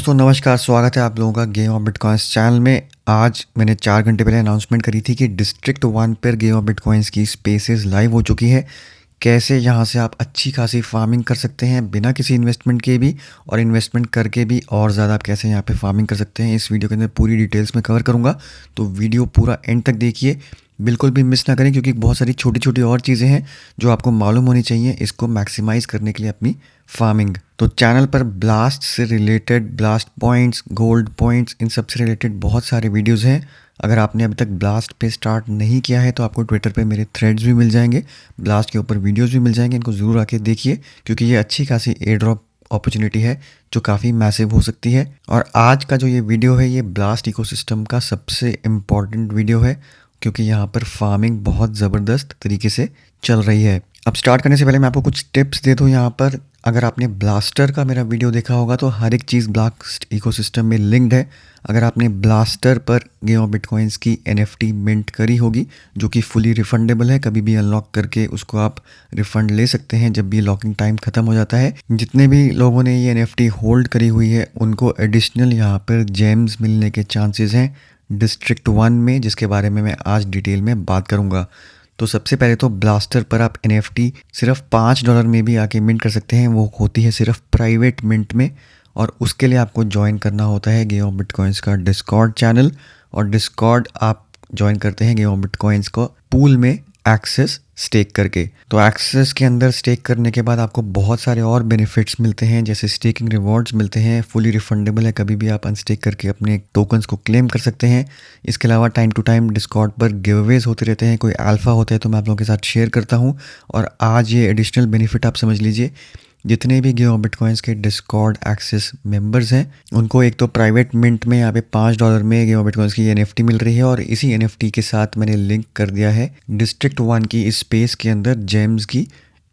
दोस्तों नमस्कार, स्वागत है आप लोगों का गेम ऑफ बिटकॉइंस चैनल में। आज मैंने 4 घंटे पहले अनाउंसमेंट करी थी कि डिस्ट्रिक्ट 1 पर गेम ऑफ बिटकॉइंस की स्पेसेस लाइव हो चुकी है। कैसे यहाँ से आप अच्छी खासी फार्मिंग कर सकते हैं बिना किसी इन्वेस्टमेंट के भी, और इन्वेस्टमेंट करके भी और ज़्यादा आप कैसे यहाँ पे फार्मिंग कर सकते हैं, इस वीडियो के अंदर पूरी डिटेल्स में कवर करूँगा। तो वीडियो पूरा एंड तक देखिए, बिल्कुल भी मिस ना करें, क्योंकि बहुत सारी छोटी छोटी और चीज़ें हैं जो आपको मालूम होनी चाहिए इसको मैक्सिमाइज़ करने के लिए अपनी फार्मिंग। तो चैनल पर ब्लास्ट से related, blast points, gold points, इन सब से रिलेटेड बहुत सारे वीडियोस हैं। अगर आपने अभी तक ब्लास्ट पे स्टार्ट नहीं किया है तो आपको ट्विटर पे मेरे थ्रेड्स भी मिल जाएंगे, ब्लास्ट के ऊपर वीडियोस भी मिल जाएंगे। इनको ज़रूर आके देखिए, क्योंकि ये अच्छी खासी एयर ड्रॉप अपॉर्चुनिटी है जो काफ़ी मैसिव हो सकती है। और आज का जो ये वीडियो है ये ब्लास्ट इकोसिस्टम का सबसे इम्पॉर्टेंट वीडियो है, क्योंकि यहाँ पर फार्मिंग बहुत ज़बरदस्त तरीके से चल रही है। अब स्टार्ट करने से पहले मैं आपको कुछ टिप्स दे दूँ। यहाँ पर अगर आपने ब्लास्टर का मेरा वीडियो देखा होगा तो हर एक चीज़ ब्लास्ट इकोसिस्टम में लिंक्ड है। अगर आपने ब्लास्टर पर गेम ऑफ बिटकॉइंस की NFT मिंट करी होगी, जो कि फुली रिफंडेबल है, कभी भी अनलॉक करके उसको आप रिफंड ले सकते हैं जब भी लॉकिंग टाइम ख़त्म हो जाता है। जितने भी लोगों ने ये NFT होल्ड करी हुई है उनको एडिशनल यहाँ पर जेम्स मिलने के चांसेस हैं डिस्ट्रिक्ट 1 में, जिसके बारे में मैं आज डिटेल में बात करूँगा। तो सबसे पहले तो ब्लास्टर पर आप NFT सिर्फ $5 में भी आके मिंट कर सकते हैं। वो होती है सिर्फ प्राइवेट मिंट में, और उसके लिए आपको ज्वाइन करना होता है गेम ऑफ बिटकॉइंस का डिस्कॉर्ड चैनल। और डिस्कॉर्ड आप ज्वाइन करते हैं गेम ऑफ बिटकॉइंस को पूल में एक्सेस स्टेक करके। तो एक्सेस के अंदर स्टेक करने के बाद आपको बहुत सारे और बेनिफिट्स मिलते हैं, जैसे स्टेकिंग रिवॉर्ड्स मिलते हैं, फुली रिफंडेबल है, कभी भी आप अनस्टेक करके अपने टोकन्स को क्लेम कर सकते हैं। इसके अलावा टाइम टू टाइम डिस्कॉर्ड पर गिवअवेज होते रहते हैं, कोई अल्फा होता है तो मैं आप लोगों के साथ शेयर करता हूँ। और आज ये एडिशनल बेनिफिट आप समझ लीजिए, जितने भी गेम ऑफ बिटकॉइंस के डिस्कॉर्ड एक्सेस मेंबर्स हैं उनको एक तो प्राइवेट मिंट में यहाँ पे $5 में गेम ऑफ बिटकॉइंस की NFT मिल रही है, और इसी NFT के साथ मैंने लिंक कर दिया है डिस्ट्रिक्ट 1 की इस स्पेस के अंदर जेम्स की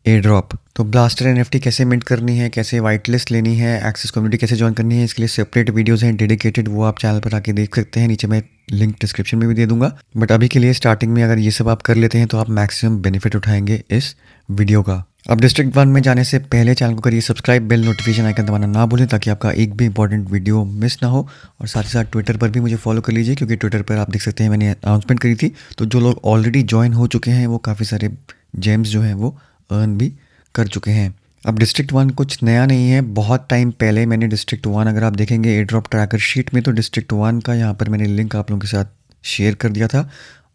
एयर ड्रॉप। तो ब्लास्टर NFT कैसे मिंट करनी है, कैसे वाइट लिस्ट लेनी है, एक्सेस कम्युनिटी कैसे ज्वाइन करनी है, इसके लिए सेपरेट वीडियोज़ हैं डेडिकेटेड, वो आप चैनल पर आके देख सकते हैं। नीचे मैं लिंक डिस्क्रिप्शन में भी दे दूंगा। बट अभी के लिए स्टार्टिंग में अगर ये सब आप कर लेते हैं तो आप मैक्सिमम बेनिफिट उठाएंगे इस वीडियो का। अब डिस्ट्रिक्ट 1 में जाने से पहले चैनल को करिए सब्सक्राइब, बेल नोटिफिकेशन आइकन दबाना ना भूलें, ताकि आपका एक भी इंपॉर्टेंट वीडियो मिस ना हो। और साथ ही साथ ट्विटर पर भी मुझे फॉलो कर लीजिए, क्योंकि ट्विटर पर आप देख सकते हैं मैंने अनाउंसमेंट करी थी। तो जो लोग ऑलरेडी ज्वाइन हो चुके हैं वो काफ़ी सारे जेम्स जो हैं वो अर्न भी कर चुके हैं। अब डिस्ट्रिक्ट 1 कुछ नया नहीं है, बहुत टाइम पहले मैंने डिस्ट्रिक्ट 1, अगर आप देखेंगे एयर ड्रॉप ट्रैकर शीट में, तो डिस्ट्रिक्ट 1 का यहाँ पर मैंने लिंक आप लोगों के साथ शेयर कर दिया था।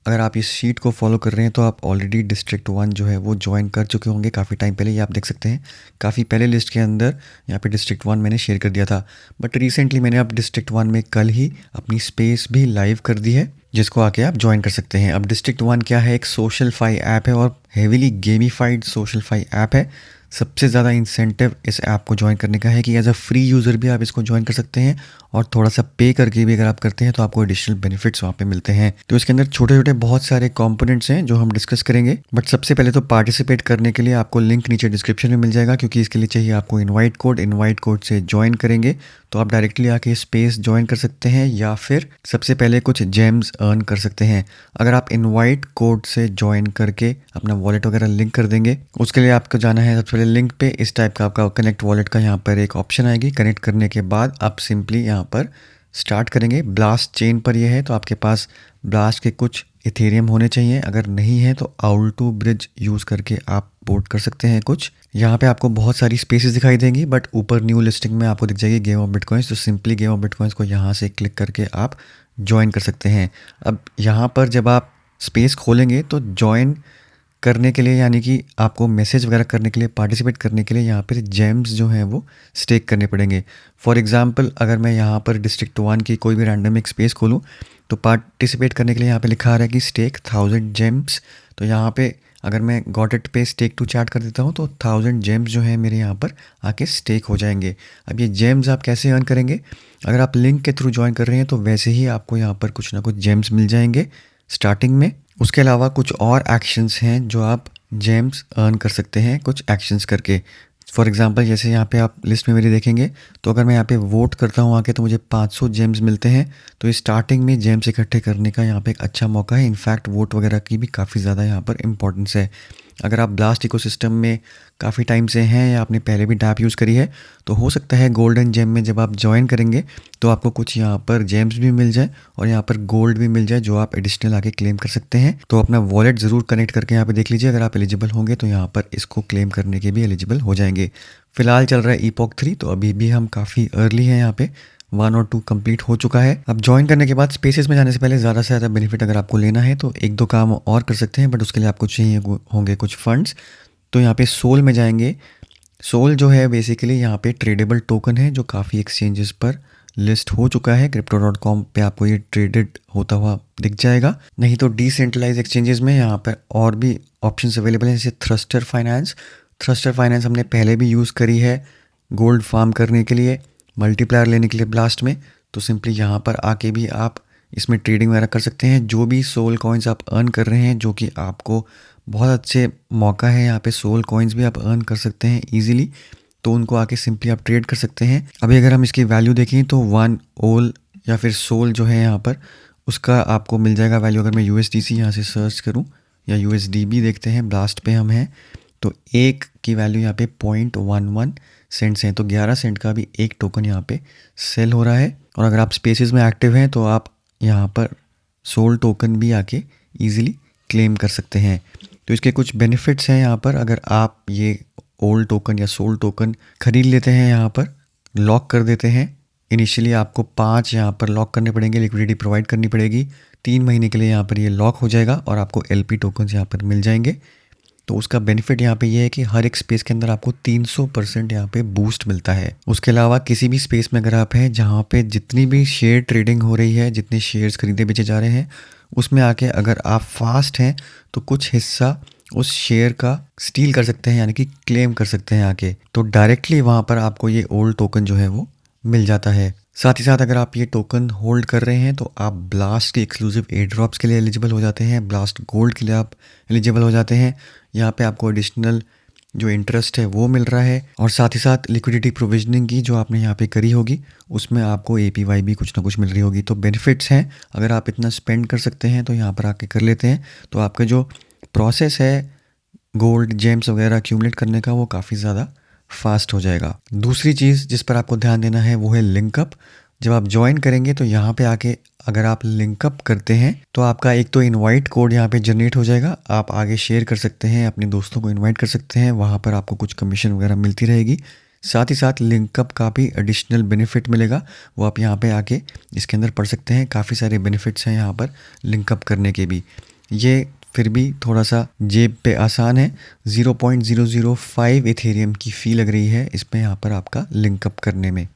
अगर आप इस शीट को फॉलो कर रहे हैं तो आप ऑलरेडी डिस्ट्रिक्ट 1 जो है वो ज्वाइन कर चुके होंगे काफ़ी टाइम पहले। ये आप देख सकते हैं काफ़ी पहले लिस्ट के अंदर यहाँ पे डिस्ट्रिक्ट 1 मैंने शेयर कर दिया था। बट रिसेंटली मैंने अब डिस्ट्रिक्ट 1 में कल ही अपनी स्पेस भी लाइव कर दी है, जिसको आके आप ज्वाइन कर सकते हैं। अब डिस्ट्रिक्ट 1 क्या है, एक सोशल फाई ऐप है और heavily gamified social fi app है। सबसे ज़्यादा इंसेंटिव इस ऐप को ज्वाइन करने का है कि एज अ फ्री यूज़र भी आप इसको ज्वाइन कर सकते हैं, और थोड़ा सा पे करके भी अगर आप करते हैं तो आपको एडिशनल बेनिफिट्स वहाँ पे मिलते हैं। तो इसके अंदर छोटे छोटे बहुत सारे कंपोनेंट्स हैं जो हम डिस्कस करेंगे। बट सबसे पहले तो पार्टिसिपेट करने के लिए आपको लिंक नीचे डिस्क्रिप्शन में मिल जाएगा, क्योंकि इसके लिए चाहिए आपको इन्वाइट कोड से ज्वाइन करेंगे तो आप डायरेक्टली आके स्पेस ज्वाइन कर सकते हैं, या फिर सबसे पहले कुछ जेम्स अर्न कर सकते हैं। अगर आप इनवाइट कोड से ज्वाइन करके अपना वॉलेट वगैरह लिंक कर देंगे, उसके लिए आपको जाना है सबसे पहले लिंक पे। इस टाइप का आपका कनेक्ट वॉलेट का यहाँ पर एक ऑप्शन आएगी। कनेक्ट करने के बाद आप सिंपली यहाँ पर स्टार्ट करेंगे। ब्लास्ट चेन पर यह है, तो आपके पास ब्लास्ट के कुछ इथेरियम होने चाहिए, अगर नहीं है तो आउल2 ब्रिज यूज़ करके आप पोर्ट कर सकते हैं कुछ। यहाँ पे आपको बहुत सारी स्पेसेस दिखाई देंगी, बट ऊपर न्यू लिस्टिंग में आपको दिख जाएगी गेम ऑफ बिटकॉइंस। तो सिंपली गेम ऑफ बिटकॉइंस को यहाँ से क्लिक करके आप ज्वाइन कर सकते हैं। अब यहाँ पर जब आप स्पेस खोलेंगे तो ज्वाइन करने के लिए, यानी कि आपको मैसेज वगैरह करने के लिए, पार्टिसिपेट करने के लिए यहाँ पर जेम्स जो हैं वो स्टेक करने पड़ेंगे। फॉर एग्जांपल अगर मैं यहाँ पर डिस्ट्रिक्ट 1 की कोई भी रैंडम एक स्पेस खोलूँ तो पार्टिसिपेट करने के लिए यहाँ पे लिखा आ रहा है कि स्टेक 1000 जेम्स। तो यहाँ पे अगर मैं गॉट इट पे स्टेक टू चैट कर देता हूँ तो 1000 जेम्स जो है मेरे यहाँ पर आके स्टेक हो जाएंगे। अब ये जेम्स आप कैसे अर्न करेंगे, अगर आप लिंक के थ्रू ज्वाइन कर रहे हैं तो वैसे ही आपको यहाँ पर कुछ ना कुछ जेम्स मिल जाएंगे स्टार्टिंग में। उसके अलावा कुछ और एक्शंस हैं जो आप जेम्स अर्न कर सकते हैं कुछ एक्शंस करके। फॉर एग्जांपल जैसे यहाँ पे आप लिस्ट में मेरी देखेंगे, तो अगर मैं यहाँ पे वोट करता हूँ आके तो मुझे 500 जेम्स मिलते हैं। तो ये स्टार्टिंग में जेम्स इकट्ठे करने का यहाँ पे एक अच्छा मौका है। इनफैक्ट वोट वगैरह की भी काफ़ी ज़्यादा यहाँ पर इंपॉर्टेंस है। अगर आप ब्लास्ट इकोसिस्टम में काफ़ी टाइम से हैं या आपने पहले भी डैप यूज़ करी है तो हो सकता है गोल्डन जेम में जब आप ज्वाइन करेंगे तो आपको कुछ यहाँ पर जेम्स भी मिल जाए और यहाँ पर गोल्ड भी मिल जाए जो आप एडिशनल आके क्लेम कर सकते हैं। तो अपना वॉलेट ज़रूर कनेक्ट करके यहाँ पे देख लीजिए, अगर आप एलिजिबल होंगे तो यहाँ पर इसको क्लेम करने के भी एलिजिबल हो जाएंगे। फिलहाल चल रहा है ईपॉक 3, तो अभी भी हम काफ़ी अर्ली हैं, यहाँ पे 1 और 2 कंप्लीट हो चुका है। अब ज्वाइन करने के बाद स्पेसेस में जाने से पहले ज़्यादा से ज़्यादा बेनिफिट अगर आपको लेना है तो 1-2 काम और कर सकते हैं, बट उसके लिए आपको चाहिए होंगे कुछ फंड्स। तो यहाँ पे सोल में जाएंगे। सोल जो है बेसिकली यहाँ पे ट्रेडेबल टोकन है जो काफ़ी एक्सचेंजेस पर लिस्ट हो चुका है। crypto.com पे आपको ये ट्रेडेड होता हुआ दिख जाएगा। नहीं तो डिसेंट्रलाइज एक्सचेंजेस में यहाँ पर और भी ऑप्शंस अवेलेबल हैं, जैसे थ्रस्टर फाइनेंस। थ्रस्टर फाइनेंस हमने पहले भी यूज़ करी है गोल्ड फार्म करने के लिए, मल्टीप्लायर लेने के लिए ब्लास्ट में। तो सिंपली यहाँ पर आके भी आप इसमें ट्रेडिंग वगैरह कर सकते हैं। जो भी सोल कॉइन्स आप अर्न कर रहे हैं, जो कि आपको बहुत अच्छे मौका है, यहाँ पे सोल कॉइन्स भी आप अर्न कर सकते हैं इजीली, तो उनको आके सिंपली आप ट्रेड कर सकते हैं। अभी अगर हम इसकी वैल्यू देखें तो 1 ओल या फिर सोल जो है यहाँ पर उसका आपको मिल जाएगा वैल्यू। अगर मैं USDC यहाँ से सर्च करूँ या USDB देखते हैं, ब्लास्ट पे हम हैं, तो एक की वैल्यू यहाँ पे 0.11 सेंट्स हैं। तो 11 सेंट का भी एक टोकन यहाँ पे सेल हो रहा है। और अगर आप स्पेसेस में एक्टिव हैं तो आप यहाँ पर सोल टोकन भी आके इजीली क्लेम कर सकते हैं। तो इसके कुछ बेनिफिट्स हैं यहाँ पर। अगर आप ये ओल्ड टोकन या सोल टोकन खरीद लेते हैं, यहाँ पर लॉक कर देते हैं, इनिशियली आपको 5 यहाँ पर लॉक करने पड़ेंगे, लिक्विडिटी प्रोवाइड करनी पड़ेगी। 3 महीने के लिए यहाँ पर ये लॉक हो जाएगा और आपको LP टोकन्स यहाँ पर मिल जाएंगे। तो उसका बेनिफिट यहाँ पे ये है कि हर एक स्पेस के अंदर आपको 300% यहाँ पे बूस्ट मिलता है। उसके अलावा किसी भी स्पेस में अगर आप हैं जहाँ पे जितनी भी शेयर ट्रेडिंग हो रही है, जितने शेयर्स खरीदे बेचे जा रहे हैं, उसमें आके अगर आप फास्ट हैं तो कुछ हिस्सा उस शेयर का स्टील कर सकते हैं, यानी कि क्लेम कर सकते हैं आके। तो डायरेक्टली वहाँ पर आपको ये ओल्ड टोकन जो है वो मिल जाता है। साथ ही साथ अगर आप ये टोकन होल्ड कर रहे हैं तो आप ब्लास्ट के एक्सक्लूसिव एयर ड्रॉप्स के लिए एलिजिबल हो जाते हैं, ब्लास्ट गोल्ड के लिए आप एलिजिबल हो जाते हैं। यहाँ पे आपको एडिशनल जो इंटरेस्ट है वो मिल रहा है, और साथ ही साथ लिक्विडिटी प्रोविजनिंग की जो आपने यहाँ पे करी होगी उसमें आपको APY भी कुछ ना कुछ मिल रही होगी। तो बेनिफिट्स हैं, अगर आप इतना स्पेंड कर सकते हैं तो यहाँ पर आके कर लेते हैं, तो आपका जो प्रोसेस है गोल्ड जेम्स वगैरह एक्यूमुलेट करने का वो काफ़ी ज़्यादा फास्ट हो जाएगा। दूसरी चीज़ जिस पर आपको ध्यान देना है वो है लिंकअप। जब आप ज्वाइन करेंगे तो यहाँ पे आके अगर आप लिंकअप करते हैं तो आपका एक तो इनवाइट कोड यहाँ पे जनरेट हो जाएगा, आप आगे शेयर कर सकते हैं, अपने दोस्तों को इनवाइट कर सकते हैं, वहाँ पर आपको कुछ कमीशन वगैरह मिलती रहेगी। साथ ही साथ लिंकअप का भी एडिशनल बेनिफिट मिलेगा, वो आप यहाँ पे आके इसके अंदर पढ़ सकते हैं। काफ़ी सारे बेनिफिट्स हैं यहाँ पर लिंकअप करने के भी। ये फिर भी थोड़ा सा जेब पे आसान है। 0.005 इथेरियम की फ़ी लग रही है इसमें यहाँ पर आपका लिंकअप करने में।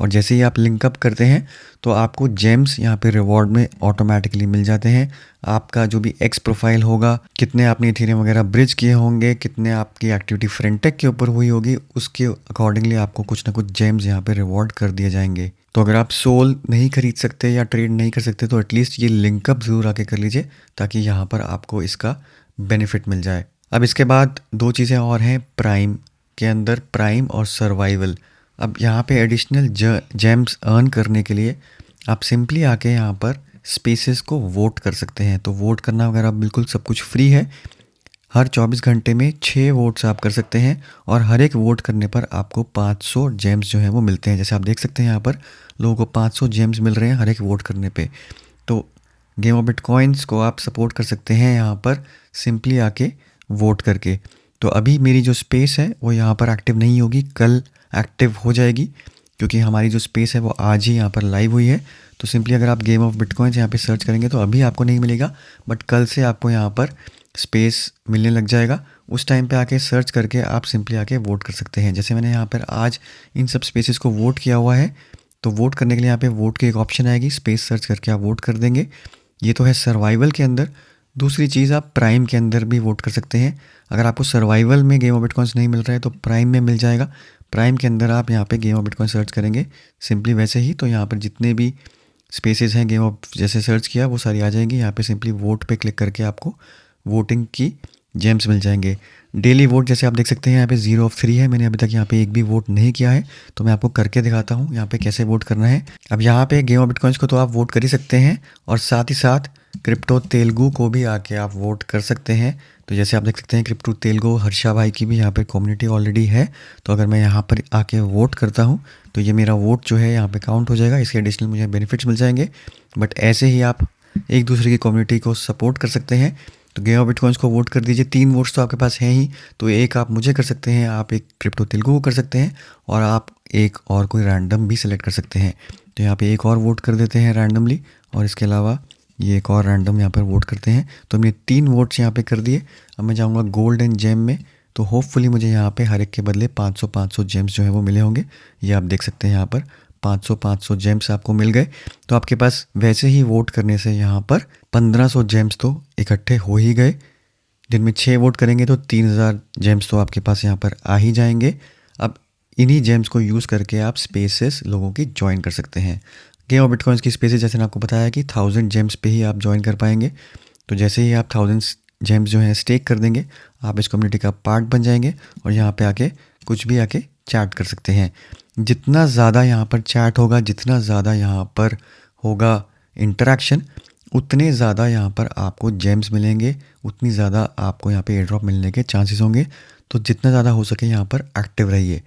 और जैसे ही आप लिंकअप करते हैं तो आपको जेम्स यहाँ पे रिवॉर्ड में ऑटोमेटिकली मिल जाते हैं। आपका जो भी एक्स प्रोफाइल होगा, कितने आपने इथेरियम वगैरह ब्रिज किए होंगे, कितने आपकी एक्टिविटी फ्रेंटेक के ऊपर हुई होगी, उसके अकॉर्डिंगली आपको कुछ ना कुछ जेम्स यहाँ पे रिवॉर्ड कर दिए जाएंगे। तो अगर आप सोल नहीं खरीद सकते या ट्रेड नहीं कर सकते तो एटलीस्ट ये लिंकअप ज़रूर आके कर लीजिए, ताकि यहाँ पर आपको इसका बेनिफिट मिल जाए। अब इसके बाद 2 चीज़ें और हैं प्राइम के अंदर, प्राइम और सर्वाइवल। अब यहाँ पे एडिशनल जेम्स अर्न करने के लिए आप सिंपली आके यहाँ पर स्पेसेस को वोट कर सकते हैं। तो वोट करना वगैरह बिल्कुल सब कुछ फ्री है। हर 24 घंटे में 6 वोट्स आप कर सकते हैं और हर एक वोट करने पर आपको 500 जेम्स जो हैं वो मिलते हैं। जैसे आप देख सकते हैं यहाँ पर लोगों को 500 जेम्स मिल रहे हैं हर एक वोट करने पे। तो गेम ऑफ बिटकॉइंस को आप सपोर्ट कर सकते हैं यहाँ पर सिंपली आके वोट करके। तो अभी मेरी जो स्पेस है वो यहाँ पर एक्टिव नहीं होगी, कल एक्टिव हो जाएगी, क्योंकि हमारी जो स्पेस है वो आज ही यहाँ पर लाइव हुई है। तो सिंपली अगर आप गेम ऑफ बिटकॉइंस यहाँ पे सर्च करेंगे तो अभी आपको नहीं मिलेगा, बट कल से आपको यहाँ पर स्पेस मिलने लग जाएगा। उस टाइम पे आके सर्च करके आप सिंपली आके वोट कर सकते हैं। जैसे मैंने यहाँ पर आज इन सब स्पेसेस को वोट किया हुआ है, तो वोट करने के लिए यहाँ पे वोट की एक ऑप्शन आएगी, स्पेस सर्च करके आप वोट कर देंगे। ये तो है सर्वाइवल के अंदर। दूसरी चीज़, आप प्राइम के अंदर भी वोट कर सकते हैं। अगर आपको सर्वाइवल में गेम ऑफ बिटकॉइंस नहीं मिल रहा है तो प्राइम में मिल जाएगा। प्राइम के अंदर आप यहाँ पे गेम ऑफ बिटकॉइन सर्च करेंगे सिंपली वैसे ही, तो यहाँ पर जितने भी स्पेसेस हैं गेम ऑफ जैसे सर्च किया वो सारी आ जाएंगी। यहाँ पे सिंपली वोट पे क्लिक करके आपको वोटिंग की जेम्स मिल जाएंगे। डेली वोट जैसे आप देख सकते हैं यहाँ पे 0 of 3 है। मैंने अभी तक यहाँ पे एक भी वोट नहीं किया है, तो मैं आपको करके दिखाता हूँ यहाँ पे कैसे वोट करना है। अब यहाँ पे गेम ऑफ बिटकॉइंस को तो आप वोट कर ही सकते हैं, और साथ ही साथ क्रिप्टो तेलुगु को भी आके आप वोट कर सकते हैं। तो जैसे आप देख सकते हैं क्रिप्टो तेलुगु हर्षा भाई की भी यहाँ पे कम्युनिटी ऑलरेडी है। तो अगर मैं यहाँ पर आके वोट करता हूँ तो ये मेरा वोट जो है यहाँ पे काउंट हो जाएगा, इसके एडिशनल मुझे बेनिफिट्स मिल जाएंगे। बट ऐसे ही आप एक दूसरे की कम्युनिटी को सपोर्ट कर सकते हैं। तो गेम ऑफ बिटकॉइंस को वोट कर दीजिए। 3 वोट्स तो आपके पास हैं ही, तो एक आप मुझे कर सकते हैं, आप एक क्रिप्टो तेलुगु को कर सकते हैं, और आप एक और कोई रैंडम भी सिलेक्ट कर सकते हैं। तो यहाँ पे एक और वोट कर देते हैं रैंडमली, और इसके अलावा ये एक और रैंडम यहाँ पर वोट करते हैं। तो हमने 3 वोट्स यहाँ पे कर दिए। अब मैं जाऊँगा गोल्ड एंड जेम में, तो होपफुली मुझे यहाँ पे हर एक के बदले 500 जेम्स जो है वो मिले होंगे। ये आप देख सकते हैं यहाँ पर 500 जेम्स आपको मिल गए। तो आपके पास वैसे ही वोट करने से यहाँ पर 1500 जेम्स तो इकट्ठे हो ही गए। दिन में 6 वोट करेंगे तो 3000 जेम्स तो आपके पास यहाँ पर आ ही जाएंगे। अब इन्हीं जेम्स को यूज़ करके आप स्पेसेस लोगों की ज्वाइन कर सकते हैं। गेम ऑफ बिटकॉइंस की स्पेसेस जैसे मैंने आपको बताया कि 1000 जेम्स पे ही आप ज्वाइन कर पाएंगे। तो जैसे ही आप 1000 जेम्स जो हैं स्टेक कर देंगे, आप इस कम्युनिटी का पार्ट बन जाएंगे और यहाँ पे आके कुछ भी आके चैट कर सकते हैं। जितना ज़्यादा यहाँ पर चैट होगा, जितना ज़्यादा यहाँ पर होगा इंटरेक्शन, उतने ज़्यादा यहाँ पर आपको जेम्स मिलेंगे, उतनी ज़्यादा आपको यहाँ पे एयर ड्रॉप मिलने के चांसेस होंगे। तो जितना ज़्यादा हो सके यहाँ पर एक्टिव रहिए।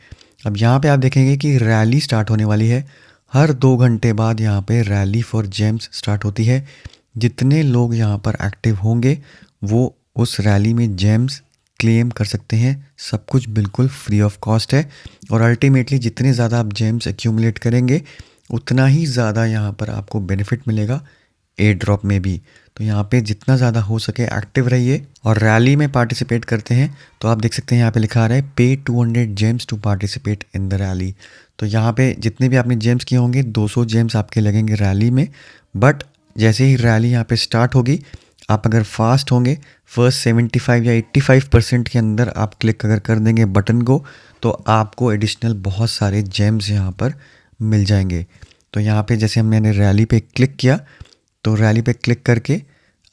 अब यहाँ पे आप देखेंगे कि रैली स्टार्ट होने वाली है। हर 2 घंटे बाद यहाँ पे रैली फॉर जेम्स स्टार्ट होती है। जितने लोग यहाँ पर एक्टिव होंगे वो उस रैली में जेम्स क्लेम कर सकते हैं। सब कुछ बिल्कुल फ्री ऑफ कॉस्ट है, और अल्टीमेटली जितने ज़्यादा आप जेम्स एक्यूमुलेट करेंगे उतना ही ज़्यादा यहाँ पर आपको बेनिफिट मिलेगा एयर ड्रॉप में भी। तो यहाँ पे जितना ज़्यादा हो सके एक्टिव रहिए और रैली में पार्टिसिपेट करते हैं। तो आप देख सकते हैं यहाँ पे लिखा आ रहा है पे 200 gems to participate in the rally. तो यहाँ पे जितने भी आपने जेम्स किए होंगे 200 जेम्स आपके लगेंगे रैली में। बट जैसे ही रैली यहाँ पे स्टार्ट होगी, आप अगर फास्ट होंगे, फर्स्ट 75 या 85% के अंदर आप क्लिक अगर कर देंगे बटन को, तो आपको एडिशनल बहुत सारे जेम्स यहाँ पर मिल जाएंगे। तो यहाँ पे जैसे मैंने रैली पे क्लिक किया, तो रैली पे क्लिक करके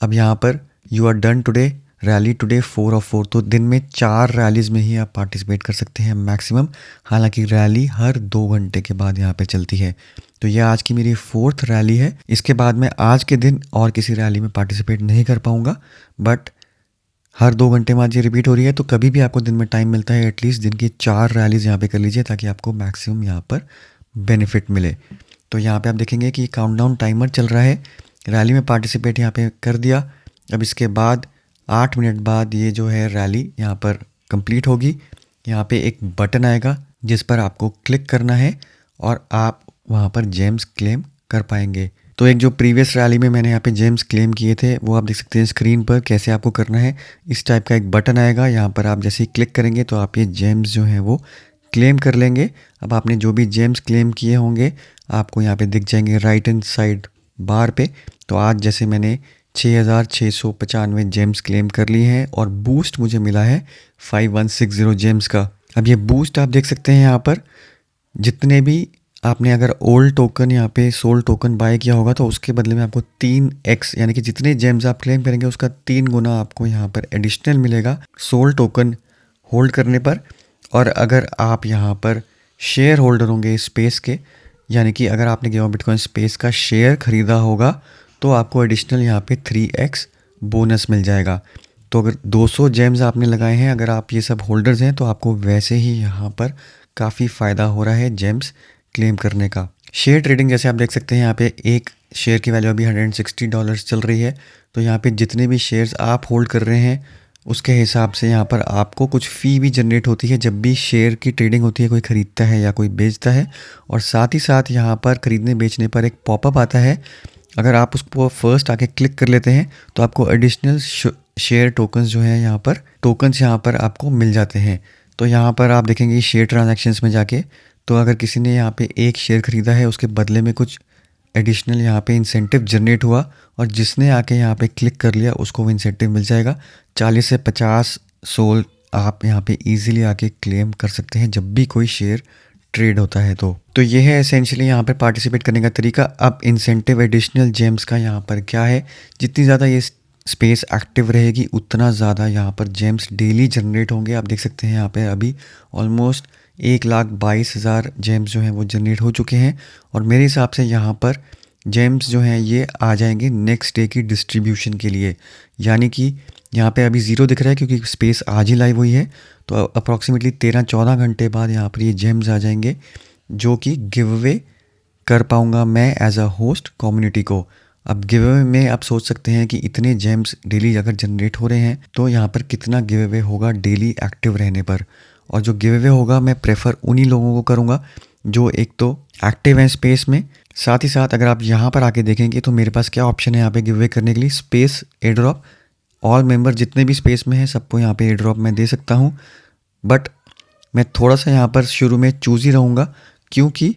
अब यहाँ पर you are done today, rally today 4 of 4। तो दिन में 4 रैलीज़ में ही आप पार्टिसिपेट कर सकते हैं मैक्सिमम। हालांकि रैली हर 2 घंटे के बाद यहाँ पे चलती है। तो ये आज की मेरी 4th रैली है। इसके बाद मैं आज के दिन और किसी रैली में पार्टिसिपेट नहीं कर पाऊँगा, बट हर 2 घंटे बाद ये रिपीट हो रही है। तो कभी भी आपको दिन में टाइम मिलता है, एटलीस्ट दिन की 4 रैलीज़ यहाँ पे कर लीजिए, ताकि आपको मैक्सिमम यहाँ पर बेनिफिट मिले। तो यहाँ पे आप देखेंगे कि काउंटडाउन टाइमर चल रहा है। रैली में पार्टिसिपेट यहाँ पे कर दिया। अब इसके बाद 8 मिनट बाद ये जो है रैली यहाँ पर कंप्लीट होगी। यहाँ पे एक बटन आएगा जिस पर आपको क्लिक करना है और आप वहाँ पर जेम्स क्लेम कर पाएंगे। तो एक जो प्रीवियस रैली में मैंने यहाँ पे जेम्स क्लेम किए थे वो आप देख सकते हैं स्क्रीन पर कैसे आपको करना है। इस टाइप का एक बटन आएगा, यहाँ पर आप जैसे ही क्लिक करेंगे तो आप ये जेम्स जो हैं वो क्लेम कर लेंगे। अब आपने जो भी जेम्स क्लेम किए होंगे आपको यहाँ पे दिख जाएंगे राइट हैंड साइड बार पे। तो आज जैसे मैंने 6695 जेम्स क्लेम कर लिए हैं और बूस्ट मुझे मिला है 5160 जेम्स का। अब ये बूस्ट आप देख सकते हैं यहाँ पर, जितने भी आपने अगर ओल्ड टोकन यहाँ पे सोल टोकन बाय किया होगा तो उसके बदले में आपको 3x यानी कि जितने जेम्स आप क्लेम करेंगे उसका 3 गुना आपको यहाँ पर एडिशनल मिलेगा सोल टोकन होल्ड करने पर। और अगर आप यहाँ पर शेयर होल्डर होंगे स्पेस के, यानी कि अगर आपने गेम ऑफ बिटकॉइन स्पेस का शेयर ख़रीदा होगा तो आपको एडिशनल यहाँ पे 3x बोनस मिल जाएगा। तो अगर 200 जेम्स आपने लगाए हैं, अगर आप ये सब होल्डर्स हैं, तो आपको वैसे ही यहाँ पर काफ़ी फ़ायदा हो रहा है जेम्स क्लेम करने का। शेयर ट्रेडिंग जैसे आप देख सकते हैं यहाँ पे एक शेयर की वैल्यू अभी $160 चल रही है। तो यहाँ पे जितने भी शेयर्स आप होल्ड कर रहे हैं उसके हिसाब से यहाँ पर आपको कुछ फ़ी भी जनरेट होती है जब भी शेयर की ट्रेडिंग होती है, कोई ख़रीदता है या कोई बेचता है। और साथ ही साथ यहाँ पर ख़रीदने बेचने पर एक पॉपअप आता है, अगर आप उसको फर्स्ट आके क्लिक कर लेते हैं तो आपको एडिशनल शेयर टोकन्स जो हैं यहाँ पर टोकन्स यहाँ पर आपको मिल जाते हैं। तो यहाँ पर आप देखेंगे शेयर ट्रांजैक्शंस में जाके, तो अगर किसी ने यहाँ पे एक शेयर ख़रीदा है उसके बदले में कुछ एडिशनल यहाँ पे इंसेंटिव जनरेट हुआ, और जिसने आके यहाँ पे क्लिक कर लिया उसको वो इंसेंटिव मिल जाएगा। 40 से 50 सोल आप यहाँ पे इजीली आके क्लेम कर सकते हैं जब भी कोई शेयर ट्रेड होता है। तो ये है एसेंशियली यहाँ पर पार्टिसिपेट करने का तरीका। अब इंसेंटिव एडिशनल जेम्स का यहाँ पर क्या है, जितनी ज़्यादा ये स्पेस एक्टिव रहेगी उतना ज़्यादा यहाँ पर जेम्स डेली जनरेट होंगे। आप देख सकते हैं यहाँ पे अभी ऑलमोस्ट 1,22,000 जेम्स जो हैं वो जनरेट हो चुके हैं, और मेरे हिसाब से यहाँ पर जेम्स जो हैं ये आ जाएंगे नेक्स्ट डे की डिस्ट्रीब्यूशन के लिए। यानी कि यहाँ पे अभी ज़ीरो दिख रहा है क्योंकि स्पेस आज ही लाइव हुई है। तो अप्रॉक्सीमेटली 13-14 घंटे बाद यहाँ पर ये जेम्स आ जाएंगे जो कि गिव अवे कर पाऊँगा मैं एज अ होस्ट कम्युनिटी को। अब गिव अवे में आप सोच सकते हैं कि इतने जेम्स डेली अगर जनरेट हो रहे हैं तो यहाँ पर कितना गिव अवे होगा डेली एक्टिव रहने पर। और जो गिव अवे होगा मैं प्रेफर उन्हीं लोगों को करूँगा जो एक तो एक्टिव हैं स्पेस में। साथ ही साथ अगर आप यहाँ पर आके देखेंगे तो मेरे पास क्या ऑप्शन है यहाँ पे गिव अवे करने के लिए, space air drop. All member जितने भी स्पेस में हैं सबको यहाँ पे एयर ड्रॉप मैं दे सकता हूँ। बट मैं थोड़ा सा यहाँ पर शुरू में चूज़ ही रहूँगा क्योंकि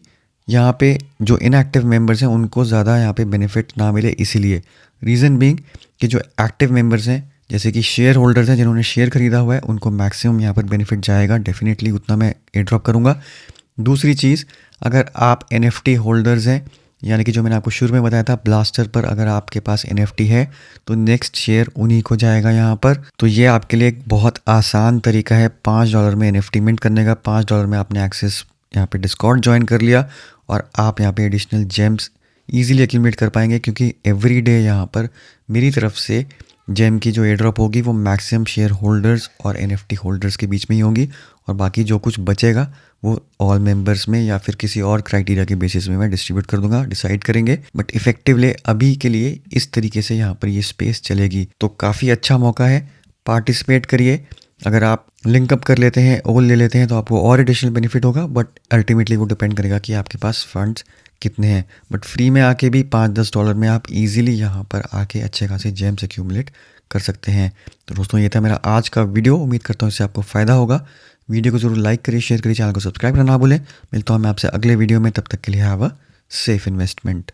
यहाँ पे जो इनएक्टिव मेंबर्स हैं उनको ज़्यादा यहाँ पे बेनिफिट ना मिले, इसीलिए। रीज़न बीइंग कि जो एक्टिव मेंबर्स हैं जैसे कि शेयर होल्डर्स हैं जिन्होंने शेयर खरीदा हुआ है उनको मैक्सिमम यहाँ पर बेनिफिट जाएगा, डेफिनेटली उतना मैं एयर ड्रॉप करूँगा। दूसरी चीज़, अगर आप NFT होल्डर्स हैं यानी कि जो मैंने आपको शुरू में बताया था ब्लास्टर पर अगर आपके पास NFT है तो नेक्स्ट शेयर उन्हीं को जाएगा यहाँ पर। तो ये आपके लिए एक बहुत आसान तरीका है $5 में NFT मिंट करने का। $5 में आपने एक्सेस यहाँ पे डिस्कॉर्ड ज्वाइन कर लिया और आप यहाँ पे एडिशनल जेम्स ईजिली एक्यूमुलेट कर पाएंगे क्योंकि एवरी डे यहाँ पर मेरी तरफ से जेम की जो एयर ड्रॉप होगी वो मैक्सिमम शेयर होल्डर्स और NFT होल्डर्स के बीच में ही होगी और बाकी जो कुछ बचेगा वो ऑल मेंबर्स में या फिर किसी और क्राइटेरिया के बेसिस में मैं डिस्ट्रीब्यूट कर दूंगा, डिसाइड करेंगे। बट इफेक्टिवली अभी के लिए इस तरीके से यहाँ पर ये स्पेस चलेगी। तो काफ़ी अच्छा मौका है, पार्टिसिपेट करिए। अगर आप लिंकअप कर लेते हैं, ओल ले लेते हैं तो आपको और एडिशनल बेनिफिट होगा, बट अल्टीमेटली वो डिपेंड करेगा कि आपके पास फंड्स कितने हैं। बट फ्री में आके भी $5-10 में आप इजीली यहाँ पर आके अच्छे खासे जेम्स एक्यूमुलेट कर सकते हैं। तो दोस्तों ये था मेरा आज का वीडियो, उम्मीद करता हूँ इससे आपको फ़ायदा होगा। वीडियो को जरूर लाइक करिए, शेयर करिए, चैनल को सब्सक्राइब करना ना भूलें। मिलता हूँ मैं आपसे अगले वीडियो में, तब तक के लिए हैव अ सेफ इन्वेस्टमेंट।